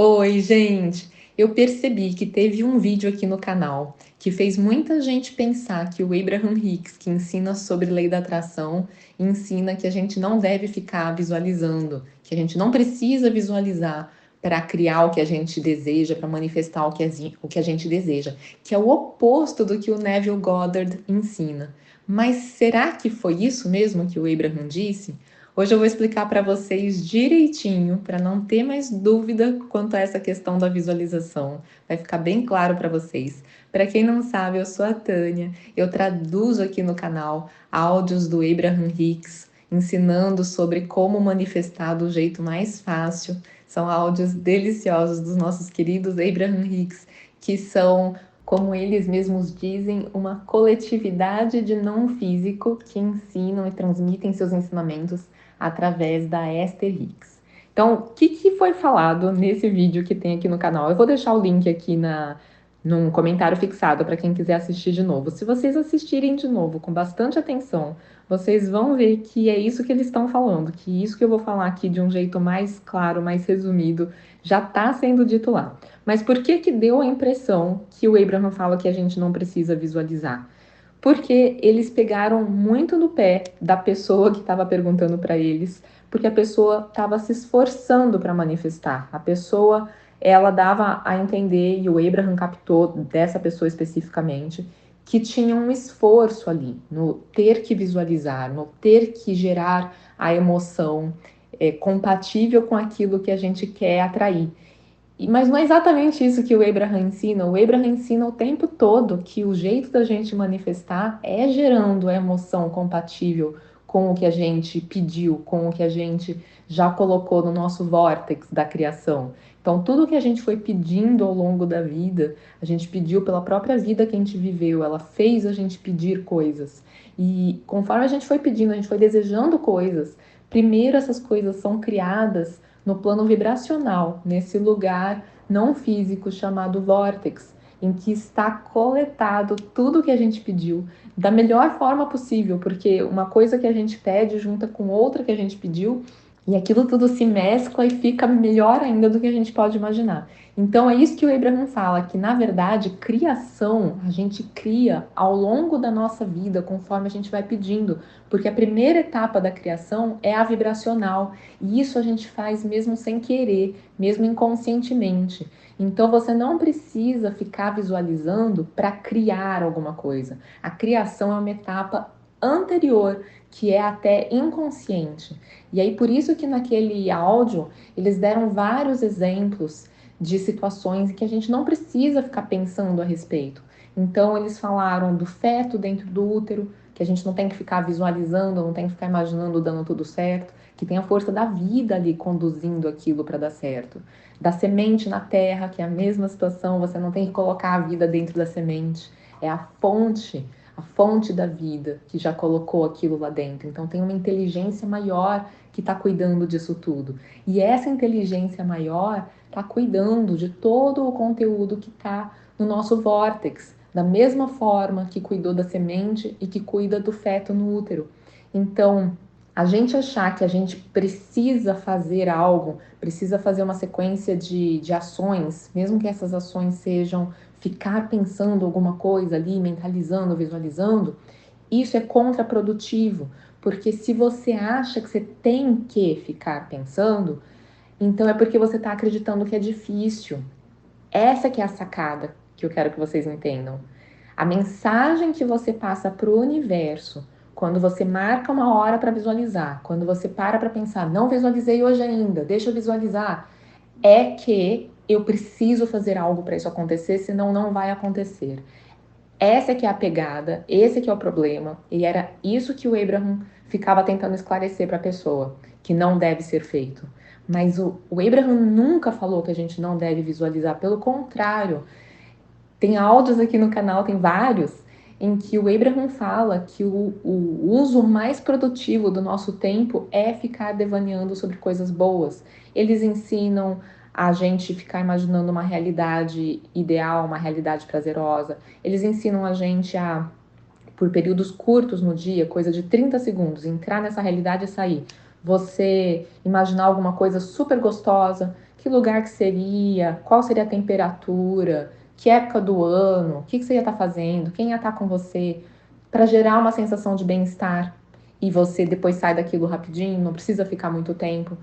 Oi, gente! Eu percebi que teve um vídeo aqui no canal que fez muita gente pensar que o Abraham Hicks, que ensina sobre lei da atração, ensina que a gente não deve ficar visualizando, que a gente não precisa visualizar para criar o que a gente deseja, para manifestar o que a gente deseja, que é o oposto do que o Neville Goddard ensina. Mas será que foi isso mesmo que o Abraham disse? Hoje eu vou explicar para vocês direitinho, para não ter mais dúvida quanto a essa questão da visualização. Vai ficar bem claro para vocês. Para quem não sabe, eu sou a Tânia. Eu traduzo aqui no canal áudios do Abraham Hicks, ensinando sobre como manifestar do jeito mais fácil. São áudios deliciosos dos nossos queridos Abraham Hicks, que são, como eles mesmos dizem, uma coletividade de não físico que ensinam e transmitem seus ensinamentos através da Esther Hicks. Então, o que foi falado nesse vídeo que tem aqui no canal? Eu vou deixar o link aqui num comentário fixado para quem quiser assistir de novo. Se vocês assistirem de novo com bastante atenção, vocês vão ver que é isso que eles estão falando, que isso que eu vou falar aqui de um jeito mais claro, mais resumido, já está sendo dito lá. Mas por que que deu a impressão que o Abraham fala que a gente não precisa visualizar? Porque eles pegaram muito no pé da pessoa que estava perguntando para eles, porque a pessoa estava se esforçando para manifestar. A pessoa, ela dava a entender, e o Abraham captou dessa pessoa especificamente, que tinha um esforço ali no ter que visualizar, no ter que gerar a emoção compatível com aquilo que a gente quer atrair. Mas não é exatamente isso que o Abraham ensina. O Abraham ensina o tempo todo que o jeito da gente manifestar é gerando a emoção compatível com o que a gente pediu, com o que a gente já colocou no nosso vórtex da criação. Então, tudo que a gente foi pedindo ao longo da vida, a gente pediu pela própria vida que a gente viveu, ela fez a gente pedir coisas. E conforme a gente foi pedindo, a gente foi desejando coisas, primeiro essas coisas são criadas no plano vibracional, nesse lugar não físico chamado vórtex, em que está coletado tudo que a gente pediu da melhor forma possível, porque uma coisa que a gente pede junta com outra que a gente pediu e aquilo tudo se mescla e fica melhor ainda do que a gente pode imaginar. Então é isso que o Abraham fala, que na verdade criação a gente cria ao longo da nossa vida conforme a gente vai pedindo, porque a primeira etapa da criação é a vibracional e isso a gente faz mesmo sem querer, mesmo inconscientemente. Então você não precisa ficar visualizando para criar alguma coisa. A criação é uma etapa anterior, que é até inconsciente. E aí por isso que naquele áudio eles deram vários exemplos de situações em que a gente não precisa ficar pensando a respeito. Então eles falaram do feto dentro do útero, que a gente não tem que ficar visualizando, não tem que ficar imaginando dando tudo certo, que tem a força da vida ali conduzindo aquilo para dar certo. Da semente na terra, que é a mesma situação, você não tem que colocar a vida dentro da semente, é a fonte da vida que já colocou aquilo lá dentro. Então tem uma inteligência maior que está cuidando disso tudo. E essa inteligência maior está cuidando de todo o conteúdo que está no nosso vórtex, da mesma forma que cuidou da semente e que cuida do feto no útero. Então, a gente achar que a gente precisa fazer algo, precisa fazer uma sequência de ações, mesmo que essas ações sejam ficar pensando alguma coisa ali, mentalizando, visualizando, isso é contraprodutivo, porque se você acha que você tem que ficar pensando, então é porque você está acreditando que é difícil. Essa que é a sacada que eu quero que vocês entendam. A mensagem que você passa para o universo, quando você marca uma hora para visualizar, quando você para pensar, não visualizei hoje ainda, deixa eu visualizar, é que eu preciso fazer algo para isso acontecer, senão não vai acontecer. Essa que é a pegada, esse que é o problema, e era isso que o Abraham ficava tentando esclarecer para a pessoa, que não deve ser feito. Mas o Abraham nunca falou que a gente não deve visualizar, pelo contrário, tem áudios aqui no canal, tem vários, em que o Abraham fala que o uso mais produtivo do nosso tempo é ficar devaneando sobre coisas boas. Eles ensinam a gente ficar imaginando uma realidade ideal, uma realidade prazerosa. Eles ensinam a gente a, por períodos curtos no dia, coisa de 30 segundos, entrar nessa realidade e sair. Você imaginar alguma coisa super gostosa, que lugar que seria, qual seria a temperatura, que época do ano, o que você ia estar fazendo, quem ia estar com você, para gerar uma sensação de bem-estar e você depois sai daquilo rapidinho, não precisa ficar muito tempo.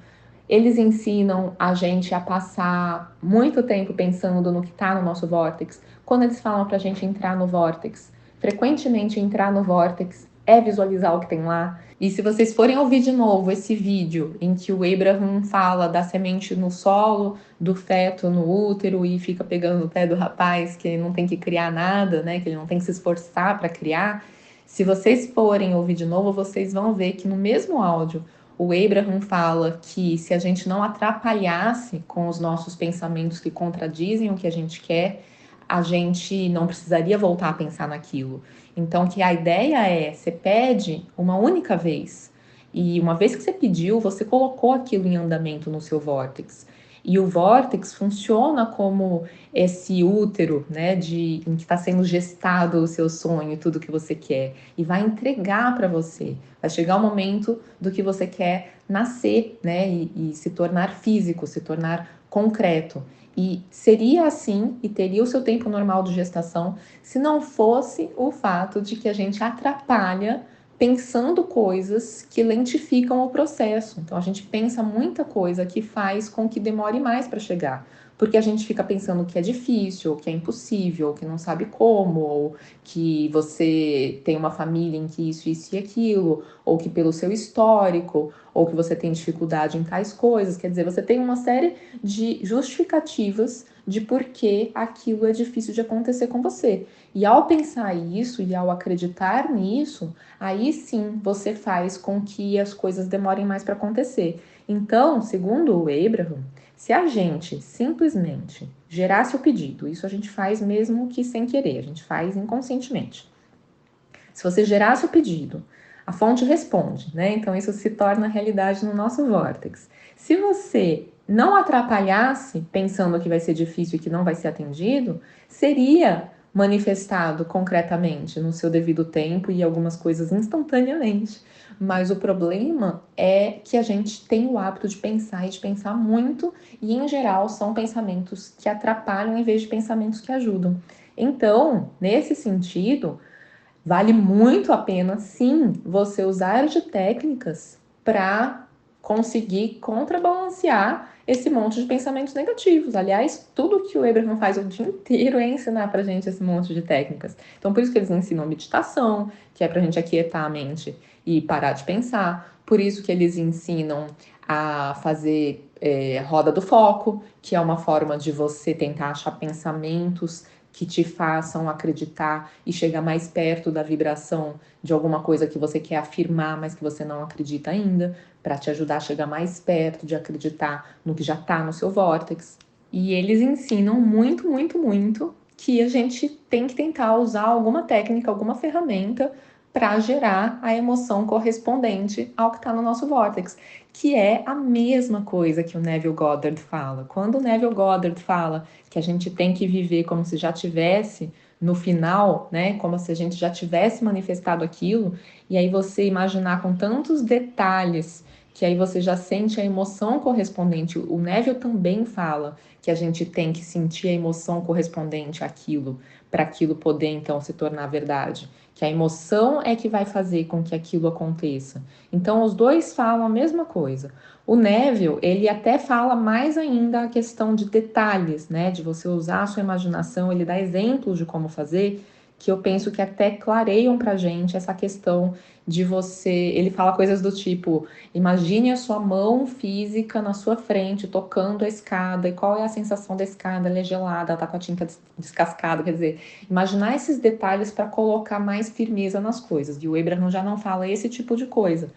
Eles ensinam a gente a passar muito tempo pensando no que está no nosso vórtex. Quando eles falam para a gente entrar no vórtex, frequentemente entrar no vórtex é visualizar o que tem lá. E se vocês forem ouvir de novo esse vídeo em que o Abraham fala da semente no solo, do feto no útero e fica pegando o pé do rapaz que não tem que criar nada, né? Que ele não tem que se esforçar para criar. Se vocês forem ouvir de novo, vocês vão ver que no mesmo áudio o Abraham fala que se a gente não atrapalhasse com os nossos pensamentos que contradizem o que a gente quer, a gente não precisaria voltar a pensar naquilo. Então, que a ideia é, você pede uma única vez, e uma vez que você pediu, você colocou aquilo em andamento no seu vórtex. E o vórtex funciona como esse útero, né, em que está sendo gestado o seu sonho e tudo que você quer, e vai entregar para você. Vai chegar o momento do que você quer nascer, né, e se tornar físico, se tornar concreto. E seria assim e teria o seu tempo normal de gestação se não fosse o fato de que a gente atrapalha pensando coisas que lentificam o processo. Então a gente pensa muita coisa que faz com que demore mais para chegar, porque a gente fica pensando que é difícil, ou que é impossível, ou que não sabe como, ou que você tem uma família em que isso e aquilo, ou que pelo seu histórico, ou que você tem dificuldade em tais coisas. Quer dizer, você tem uma série de justificativas de por que aquilo é difícil de acontecer com você. E ao pensar isso e ao acreditar nisso, aí sim você faz com que as coisas demorem mais para acontecer. Então, segundo o Abraham, se a gente simplesmente gerasse o pedido, isso a gente faz mesmo que sem querer, a gente faz inconscientemente. Se você gerasse o pedido, a fonte responde, né? Então isso se torna realidade no nosso vórtex. Se você não atrapalhasse pensando que vai ser difícil e que não vai ser atendido, seria manifestado concretamente no seu devido tempo e algumas coisas instantaneamente. Mas o problema é que a gente tem o hábito de pensar e de pensar muito, e em geral são pensamentos que atrapalham em vez de pensamentos que ajudam. Então, nesse sentido, vale muito a pena, sim, você usar de técnicas para conseguir contrabalancear esse monte de pensamentos negativos. Aliás, tudo que o Abraham faz o dia inteiro é ensinar para gente esse monte de técnicas. Então, por isso que eles ensinam meditação, que é para a gente aquietar a mente e parar de pensar. Por isso que eles ensinam a fazer roda do foco, que é uma forma de você tentar achar pensamentos que te façam acreditar e chegar mais perto da vibração de alguma coisa que você quer afirmar, mas que você não acredita ainda, para te ajudar a chegar mais perto de acreditar no que já está no seu vórtex. E eles ensinam muito, muito, muito que a gente tem que tentar usar alguma técnica, alguma ferramenta para gerar a emoção correspondente ao que está no nosso vórtex, que é a mesma coisa que o Neville Goddard fala. Quando o Neville Goddard fala que a gente tem que viver como se já tivesse no final, né? Como se a gente já tivesse manifestado aquilo, e aí você imaginar com tantos detalhes que aí você já sente a emoção correspondente. O Neville também fala que a gente tem que sentir a emoção correspondente àquilo, para aquilo poder então se tornar verdade. Que a emoção é que vai fazer com que aquilo aconteça. Então, os dois falam a mesma coisa. O Neville, ele até fala mais ainda a questão de detalhes, né? De você usar a sua imaginação, ele dá exemplos de como fazer, que eu penso que até clareiam pra gente essa questão de você. Ele fala coisas do tipo: imagine a sua mão física na sua frente, tocando a escada, e qual é a sensação da escada? Ela é gelada, ela tá com a tinta descascada, quer dizer, imaginar esses detalhes para colocar mais firmeza nas coisas. E o Abraham já não fala esse tipo de coisa.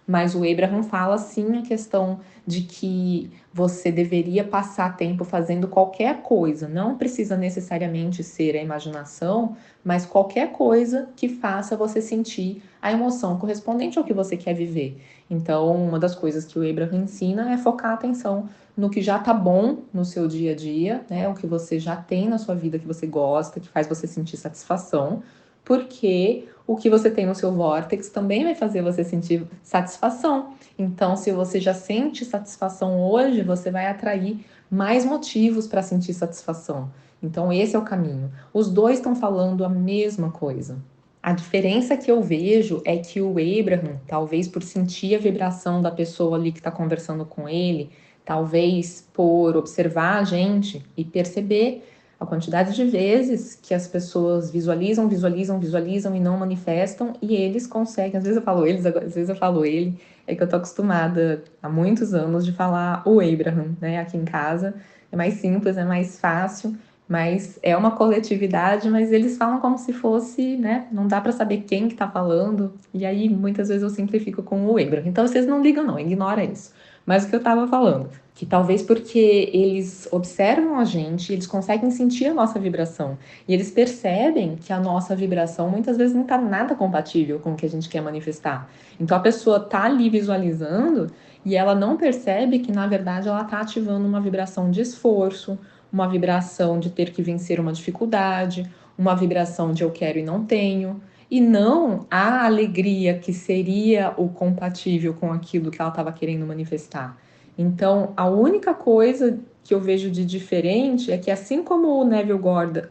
Mas o Abraham fala sim a questão de que você deveria passar tempo fazendo qualquer coisa, não precisa necessariamente ser a imaginação, mas qualquer coisa que faça você sentir a emoção correspondente ao que você quer viver. Então, uma das coisas que o Abraham ensina é focar a atenção no que já tá bom no seu dia a dia, né? O que você já tem na sua vida que você gosta, que faz você sentir satisfação, porque o que você tem no seu vórtex também vai fazer você sentir satisfação. Então, se você já sente satisfação hoje, você vai atrair mais motivos para sentir satisfação. Então, esse é o caminho. Os dois estão falando a mesma coisa. A diferença que eu vejo é que o Abraham, talvez por sentir a vibração da pessoa ali que está conversando com ele, talvez por observar a gente e perceber a quantidade de vezes que as pessoas visualizam, visualizam, visualizam e não manifestam, e eles conseguem. Às vezes eu falo eles, às vezes eu falo ele, é que eu tô acostumada há muitos anos de falar o Abraham, né? Aqui em casa é mais simples, é mais fácil, mas é uma coletividade, mas eles falam como se fosse, né? Não dá para saber quem que tá falando, e aí muitas vezes eu simplifico com o Abraham. Então vocês não ligam não, ignora isso. Mas o que eu tava falando, que talvez porque eles observam a gente, eles conseguem sentir a nossa vibração, e eles percebem que a nossa vibração muitas vezes não está nada compatível com o que a gente quer manifestar. Então a pessoa tá ali visualizando e ela não percebe que na verdade ela tá ativando uma vibração de esforço, uma vibração de ter que vencer uma dificuldade, uma vibração de eu quero e não tenho, e não a alegria que seria o compatível com aquilo que ela estava querendo manifestar. Então, a única coisa que eu vejo de diferente é que, assim como o Neville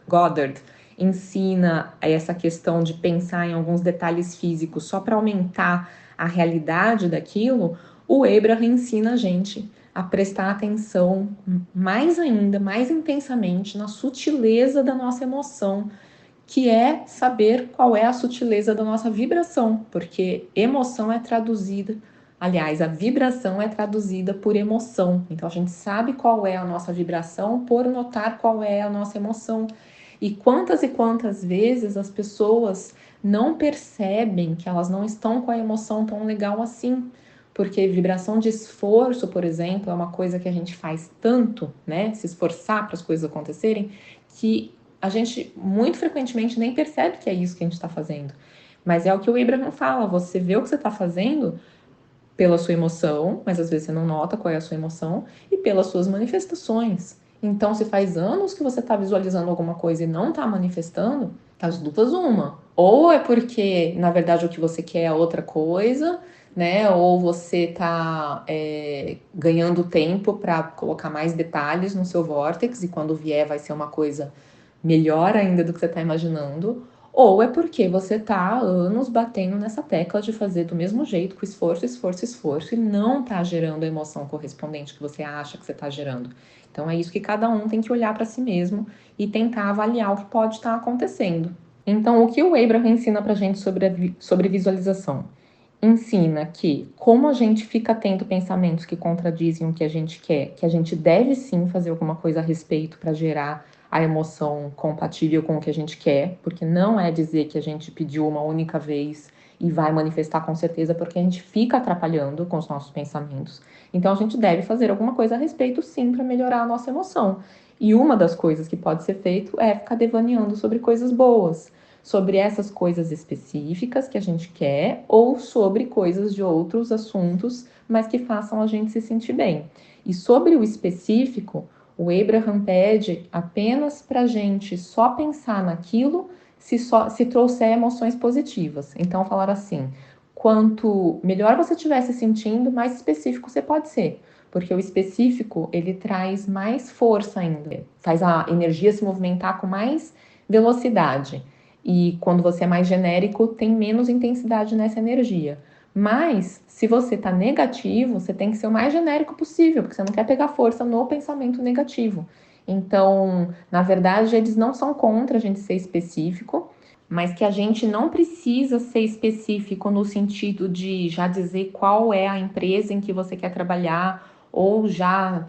Goddard ensina essa questão de pensar em alguns detalhes físicos só para aumentar a realidade daquilo, o Abraham ensina a gente a prestar atenção mais ainda, mais intensamente na sutileza da nossa emoção, que é saber qual é a sutileza da nossa vibração, porque emoção é traduzida, aliás, a vibração é traduzida por emoção. Então a gente sabe qual é a nossa vibração por notar qual é a nossa emoção. E quantas vezes as pessoas não percebem que elas não estão com a emoção tão legal assim? Porque vibração de esforço, por exemplo, é uma coisa que a gente faz tanto, né? Se esforçar para as coisas acontecerem, que a gente muito frequentemente nem percebe que é isso que a gente está fazendo. Mas é o que o Abraham fala: você vê o que você está fazendo pela sua emoção, mas às vezes você não nota qual é a sua emoção, e pelas suas manifestações. Então, se faz anos que você está visualizando alguma coisa e não está manifestando, as duas uma. Ou é porque, na verdade, o que você quer é outra coisa, né? Ou você está ganhando tempo para colocar mais detalhes no seu vórtex, e quando vier vai ser uma coisa melhor ainda do que você está imaginando, ou é porque você está há anos batendo nessa tecla de fazer do mesmo jeito, com esforço, esforço, esforço, e não está gerando a emoção correspondente que você acha que você está gerando. Então é isso que cada um tem que olhar para si mesmo e tentar avaliar o que pode estar acontecendo. Então, o que o Abraham ensina para a gente sobre visualização? Ensina que, como a gente fica atento a pensamentos que contradizem o que a gente quer, que a gente deve sim fazer alguma coisa a respeito para gerar a emoção compatível com o que a gente quer, porque não é dizer que a gente pediu uma única vez e vai manifestar com certeza, porque a gente fica atrapalhando com os nossos pensamentos. Então a gente deve fazer alguma coisa a respeito sim para melhorar a nossa emoção. E uma das coisas que pode ser feito é ficar devaneando sobre coisas boas, sobre essas coisas específicas que a gente quer ou sobre coisas de outros assuntos, mas que façam a gente se sentir bem. E sobre o específico, o Abraham pede apenas para a gente só pensar naquilo se trouxer emoções positivas. Então, falar assim: quanto melhor você estiver se sentindo, mais específico você pode ser. Porque o específico, ele traz mais força ainda, faz a energia se movimentar com mais velocidade. E quando você é mais genérico, tem menos intensidade nessa energia. Mas, se você está negativo, você tem que ser o mais genérico possível, porque você não quer pegar força no pensamento negativo. Então, na verdade, eles não são contra a gente ser específico, mas que a gente não precisa ser específico no sentido de já dizer qual é a empresa em que você quer trabalhar, ou já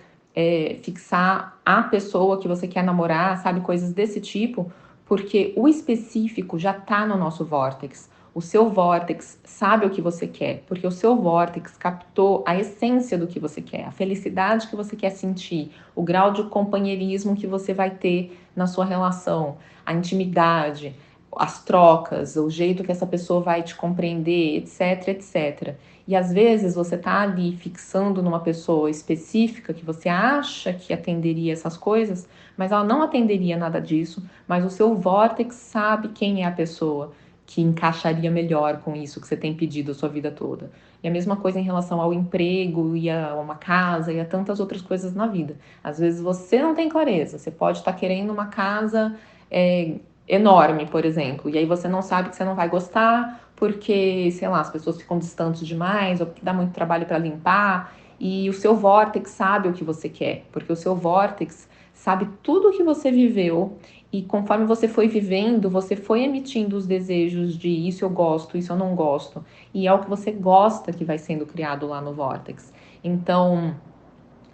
fixar a pessoa que você quer namorar, sabe? Coisas desse tipo, porque o específico já está no nosso vórtex. O seu vórtex sabe o que você quer, porque o seu vórtex captou a essência do que você quer, a felicidade que você quer sentir, o grau de companheirismo que você vai ter na sua relação, a intimidade, as trocas, o jeito que essa pessoa vai te compreender, etc, etc. E às vezes você tá ali fixando numa pessoa específica que você acha que atenderia essas coisas, mas ela não atenderia nada disso, mas o seu vórtex sabe quem é a pessoa. que encaixaria melhor com isso que você tem pedido a sua vida toda. E a mesma coisa em relação ao emprego e a uma casa e a tantas outras coisas na vida. Às vezes você não tem clareza, você pode estar querendo uma casa enorme, por exemplo, e aí você não sabe que você não vai gostar porque, sei lá, as pessoas ficam distantes demais ou dá muito trabalho para limpar, e o seu vórtex sabe o que você quer, porque o seu vórtex sabe tudo o que você viveu e conforme você foi vivendo, você foi emitindo os desejos de isso eu gosto, isso eu não gosto. E é o que você gosta que vai sendo criado lá no Vortex. Então,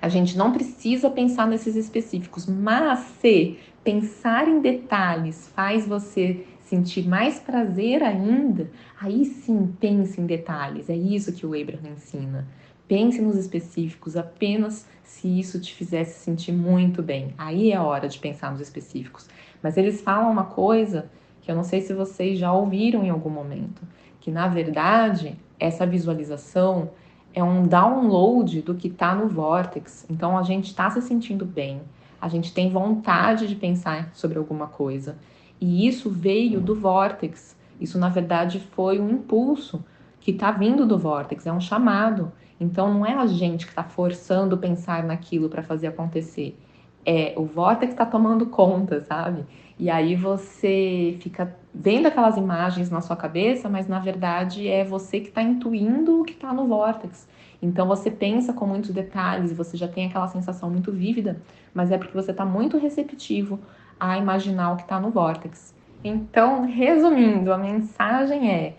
a gente não precisa pensar nesses específicos, mas se pensar em detalhes faz você sentir mais prazer ainda, aí sim pense em detalhes. É isso que o Abraham ensina. Pense nos específicos apenas se isso te fizesse sentir muito bem. Aí é a hora de pensar nos específicos. Mas eles falam uma coisa que eu não sei se vocês já ouviram em algum momento, que na verdade essa visualização é um download do que está no Vortex. Então a gente está se sentindo bem, a gente tem vontade de pensar sobre alguma coisa. E isso veio do Vortex. Isso, na verdade, foi um impulso que está vindo do Vortex, é um chamado. Então não é a gente que está forçando pensar naquilo para fazer acontecer. É o Vortex está tomando conta, sabe? E aí você fica vendo aquelas imagens na sua cabeça, mas na verdade é você que está intuindo o que está no Vortex. Então você pensa com muitos detalhes, você já tem aquela sensação muito vívida, mas é porque você está muito receptivo a imaginar o que está no Vortex. Então, resumindo, a mensagem é: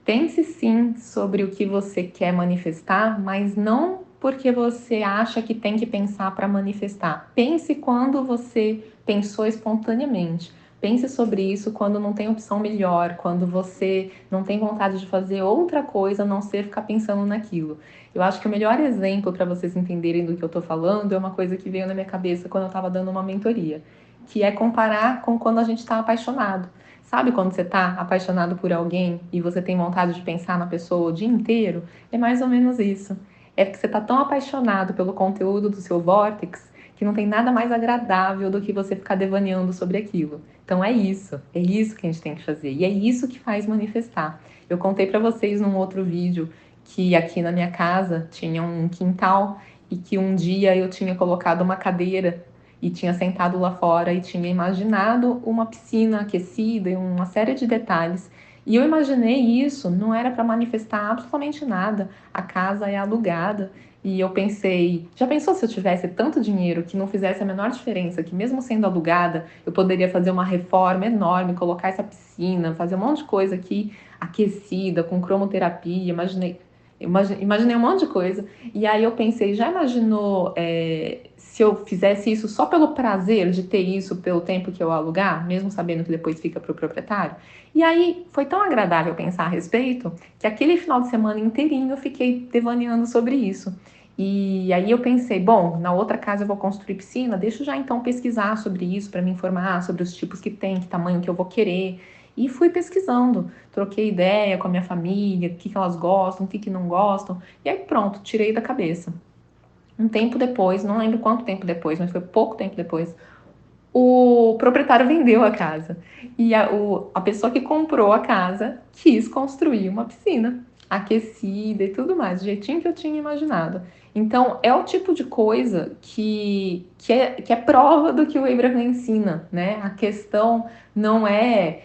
pense sim sobre o que você quer manifestar, mas não porque você acha que tem que pensar para manifestar. Pense quando você pensou espontaneamente. Pense sobre isso quando não tem opção melhor, quando você não tem vontade de fazer outra coisa a não ser ficar pensando naquilo. Eu acho que o melhor exemplo para vocês entenderem do que eu estou falando é uma coisa que veio na minha cabeça quando eu estava dando uma mentoria, que é comparar com quando a gente está apaixonado. Sabe quando você está apaixonado por alguém e você tem vontade de pensar na pessoa o dia inteiro? É mais ou menos isso. É porque você está tão apaixonado pelo conteúdo do seu Vortex que não tem nada mais agradável do que você ficar devaneando sobre aquilo. Então é isso que a gente tem que fazer e é isso que faz manifestar. Eu contei para vocês num outro vídeo que aqui na minha casa tinha um quintal e que um dia eu tinha colocado uma cadeira e tinha sentado lá fora e tinha imaginado uma piscina aquecida e uma série de detalhes. E eu imaginei isso, não era para manifestar absolutamente nada. A casa é alugada. E eu pensei, já pensou se eu tivesse tanto dinheiro que não fizesse a menor diferença, que mesmo sendo alugada, eu poderia fazer uma reforma enorme, colocar essa piscina, fazer um monte de coisa aqui aquecida, com cromoterapia, imaginei um monte de coisa. E aí eu pensei, já imaginou se eu fizesse isso só pelo prazer de ter isso pelo tempo que eu alugar, mesmo sabendo que depois fica para o proprietário? E aí foi tão agradável pensar a respeito que aquele final de semana inteirinho eu fiquei devaneando sobre isso. E aí eu pensei, bom, na outra casa eu vou construir piscina, deixa eu já então pesquisar sobre isso para me informar sobre os tipos que tem, que tamanho que eu vou querer. E fui pesquisando, troquei ideia com a minha família, o que elas gostam, o que não gostam, e aí pronto, tirei da cabeça. Um tempo depois, não lembro quanto tempo depois, mas foi pouco tempo depois, o proprietário vendeu a casa. E a pessoa que comprou a casa quis construir uma piscina aquecida e tudo mais, do jeitinho que eu tinha imaginado. Então, é o tipo de coisa que é prova do que o Abraham ensina, né? A questão não é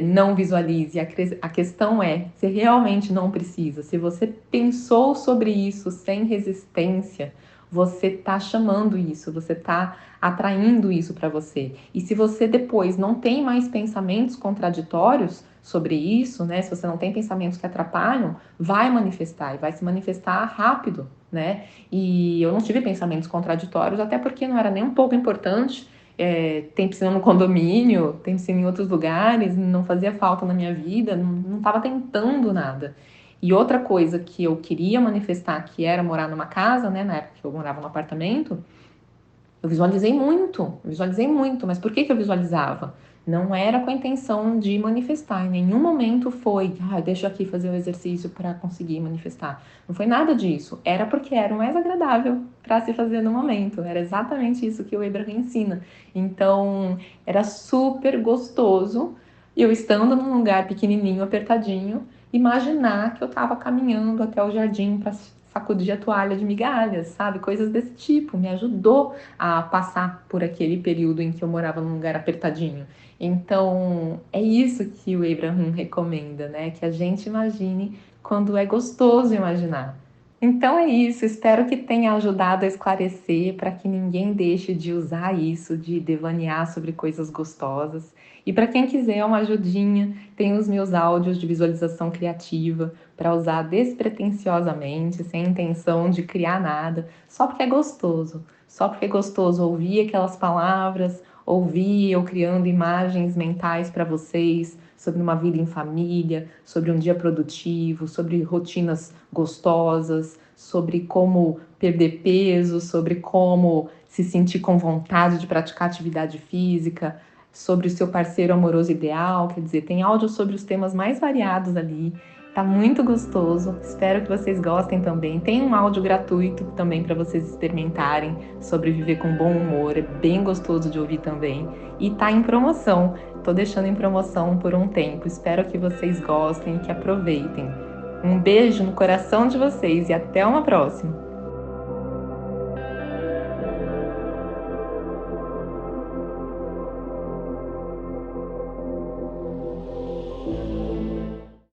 não visualize, a questão é se realmente não precisa. Se você pensou sobre isso sem resistência, você está chamando isso, você está atraindo isso para você. E se você depois não tem mais pensamentos contraditórios sobre isso, né? Se você não tem pensamentos que atrapalham, vai manifestar e vai se manifestar rápido, né? E eu não tive pensamentos contraditórios, até porque não era nem um pouco importante. Tem piscina no condomínio, tem piscina em outros lugares, não fazia falta na minha vida, não estava tentando nada. E outra coisa que eu queria manifestar, que era morar numa casa, né? Na época que eu morava no apartamento, eu visualizei muito, mas por que que eu visualizava? Não era com a intenção de manifestar, em nenhum momento foi, deixa eu aqui fazer o exercício para conseguir manifestar. Não foi nada disso, era porque era o mais agradável para se fazer no momento, era exatamente isso que o Abraham ensina. Então, era super gostoso eu estando num lugar pequenininho, apertadinho, imaginar que eu estava caminhando até o jardim para sacudir a toalha de migalhas, sabe? Coisas desse tipo. Me ajudou a passar por aquele período em que eu morava num lugar apertadinho. Então, é isso que o Abraham recomenda, né? Que a gente imagine quando é gostoso imaginar. Então é isso, espero que tenha ajudado a esclarecer para que ninguém deixe de usar isso, de devanear sobre coisas gostosas. E para quem quiser uma ajudinha, tem os meus áudios de visualização criativa para usar despretensiosamente, sem intenção de criar nada, só porque é gostoso. Só porque é gostoso ouvir aquelas palavras, ouvir eu criando imagens mentais para vocês sobre uma vida em família, sobre um dia produtivo, sobre rotinas gostosas, sobre como perder peso, sobre como se sentir com vontade de praticar atividade física, sobre o seu parceiro amoroso ideal, quer dizer, tem áudio sobre os temas mais variados ali. Tá muito gostoso. Espero que vocês gostem também. Tem um áudio gratuito também para vocês experimentarem sobre viver com bom humor. É bem gostoso de ouvir também. E tá em promoção. Tô deixando em promoção por um tempo. Espero que vocês gostem e que aproveitem. Um beijo no coração de vocês e até uma próxima.